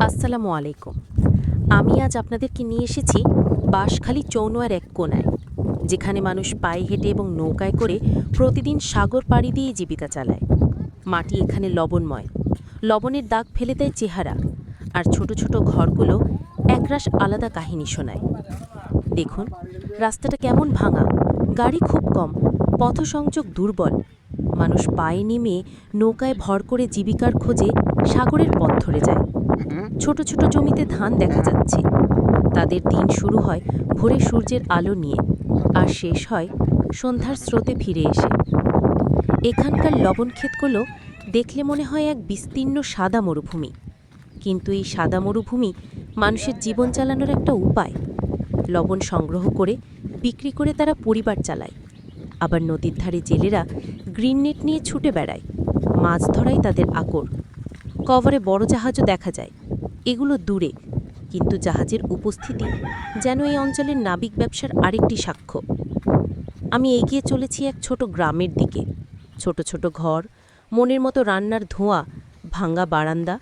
আসসালামু আলাইকুম। আমি আজ আপনাদেরকে নিয়ে এসেছি বাঁশখালী চৌনোয়ার এক কোণায়, যেখানে মানুষ পায়ে হেঁটে এবং নৌকায় করে প্রতিদিন সাগর পাড়ি দিয়ে জীবিকা চালায়। মাটি এখানে লবণময়, লবণের দাগ ফেলে দেয় চেহারা, আর ছোট ছোট ঘরগুলো একরাশ আলাদা কাহিনী শোনায়। দেখুন রাস্তাটা কেমন ভাঙা, গাড়ি খুব কম, পথসংযোগ দুর্বল। মানুষ পায়ে নেমে নৌকায় ভর করে জীবিকার খোঁজে সাগরের পথ ধরে যায়। ছোট ছোট জমিতে ধান দেখা যাচ্ছে। তাদের দিন শুরু হয় ভোরে সূর্যের আলো নিয়ে, আর শেষ হয় সন্ধ্যার স্রোতে ফিরে এসে। এখানকার লবণ ক্ষেতগুলো দেখলে মনে হয় এক বিস্তীর্ণ সাদা মরুভূমি, কিন্তু এই সাদা মরুভূমি মানুষের জীবন চালানোর একটা উপায়। লবণ সংগ্রহ করে বিক্রি করে তারা পরিবার চালায়। আবার নদীর ধারে জেলেরা গ্রিন নেট নিয়ে ছুটে বেড়ায়। মাছ ধরাই তাদের আকর। কভারে বড় জাহাজও দেখা যায়, এগুলো দূরে, কিন্তু জাহাজের উপস্থিতি যেন এই অঞ্চলের নাবিক ব্যবসার আরেকটি সাক্ষ্য। আমি এগিয়ে চলেছি এক ছোট গ্রামের দিকে। ছোট ছোট ঘর, মনের মতো রান্নার ধোঁয়া, ভাঙ্গা বারান্দা,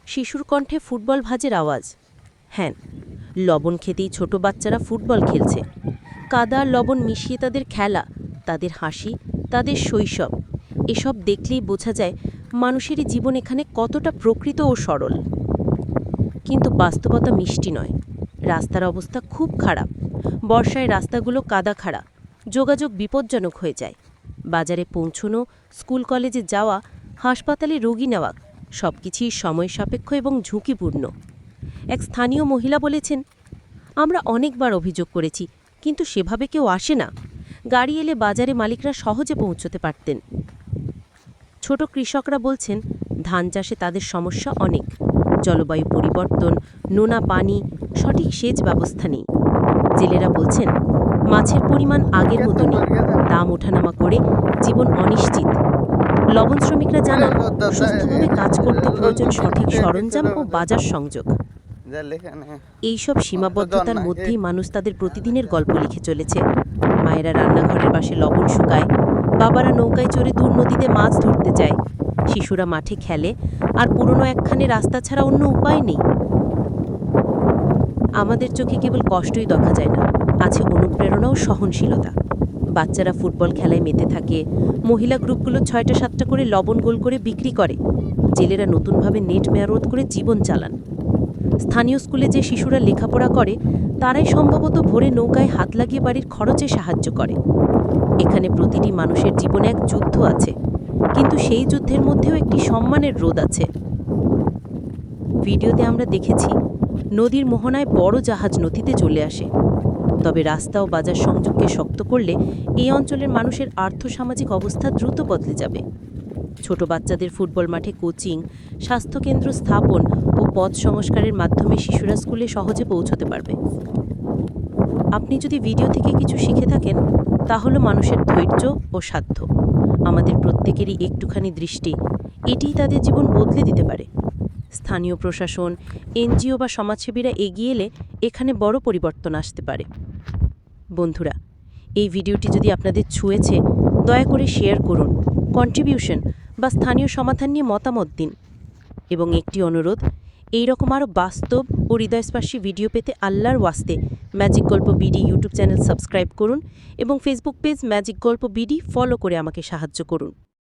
শিশুর কণ্ঠে ফুটবল ভাজের আওয়াজ। হ্যাঁ, লবণ খেতেই ছোট বাচ্চারা ফুটবল খেলছে। কাদা আর লবণ মিশিয়ে তাদের খেলা, তাদের হাসি, তাদের শৈশব, এসব দেখলেই বোঝা যায় মানুষেরই জীবন এখানে কতটা প্রকৃত ও সরল। কিন্তু বাস্তবতা মিষ্টি নয়। রাস্তার অবস্থা খুব খারাপ। বর্ষায় রাস্তাগুলো কাদা খাড়া, যোগাযোগ বিপজ্জনক হয়ে যায়। বাজারে পৌঁছনো, স্কুল কলেজে যাওয়া, হাসপাতালে রোগী নেওয়া, সবকিছুই সময় সাপেক্ষ এবং ঝুঁকিপূর্ণ। এক স্থানীয় মহিলা বলেছেন, আমরা অনেকবার অভিযোগ করেছি, কিন্তু সেভাবে কেউ আসে না। গাড়ি এলে বাজারে মালিকরা সহজে পৌঁছতে পারতেন। ছোট কৃষকরা বলছেন, ধান চাষে তাদের সমস্যা অনেক। জলবায়ু পরিবর্তন, নোনা পানি, সঠিক সেচ ব্যবস্থা নেই। জেলেরা বলছেন, মাছের পরিমাণ আগের মতো নেই, দাম ওঠানামা করে জীবন অনিশ্চিত। লবণ শ্রমিকরা জানান, সুস্থভাবে কাজ করতে প্রয়োজন সঠিক সরঞ্জাম ও বাজার সংযোগ। এইসব সীমাবদ্ধতার মধ্যেই মানুষ তাদের প্রতিদিনের গল্প লিখে চলেছে। মায়েরা রান্নাঘরের পাশে লবণ শুকায়, বাবারা নৌকায় চড়ে দূর নদীতে মাছ ধরতে যায়, শিশুরা মাঠে খেলে, আর পুরনো একখানে রাস্তা ছাড়া অন্য উপায় নেই। আমাদের চোখে কেবল কষ্টই দেখা যায় না, আছে অনুপ্রেরণা ও সহনশীলতা। বাচ্চারা ফুটবল খেলায় মেতে থাকে, মহিলা গ্রুপগুলো 6টা-7টা করে লবণ গোল করে বিক্রি করে, জেলেরা নতুনভাবে নেট মেরামত করে জীবন চালান। স্থানীয় স্কুলে যে শিশুরা লেখাপড়া করে, তারাই সম্ভবত ভোরে নৌকায় হাত লাগিয়ে বাড়ির খরচে সাহায্য করে। এখানে প্রতিটি মানুষের জীবনে এক যুদ্ধ আছে, কিন্তু সেই যুদ্ধের মধ্যেও একটি সম্মানের রোদ আছে। ভিডিওতে আমরা দেখেছি নদীর মোহনায় বড় জাহাজ নদীতে চলে আসে। তবে রাস্তা ও বাজার সংযোগকে শক্ত করলে এই অঞ্চলের মানুষের আর্থসামাজিক অবস্থা দ্রুত বদলে যাবে। ছোট বাচ্চাদের ফুটবল মাঠে কোচিং, স্বাস্থ্যকেন্দ্র স্থাপন ও পথ সংস্কারের মাধ্যমে শিশুরা স্কুলে সহজে পৌঁছতে পারবে। আপনি যদি ভিডিও থেকে কিছু শিখে থাকেন, তাহলে মানুষের ধৈর্য ও সাধ্য। আমাদের প্রত্যেকেরই একটুখানি দৃষ্টি, এটিই তাদের জীবন বদলে দিতে পারে। স্থানীয় প্রশাসন, এনজিও বা সমাজসেবীরা এগিয়ে এলে এখানে বড় পরিবর্তন আসতে পারে। বন্ধুরা, এই ভিডিওটি যদি আপনাদের ছুঁয়েছে, দয়া করে শেয়ার করুন, কন্ট্রিবিউশন বা স্থানীয় সমাধান নিয়ে মতামত দিন। এবং একটি অনুরোধ, এই রকম আরও বাস্তব ও হৃদয়স্পর্শী ভিডিও পেতে আল্লাহর ওয়াস্তে ম্যাজিক গল্প বিডি ইউটিউব চ্যানেল সাবস্ক্রাইব করুন এবং ফেসবুক পেজ ম্যাজিক গল্প বিডি ফলো করে আমাকে সাহায্য করুন।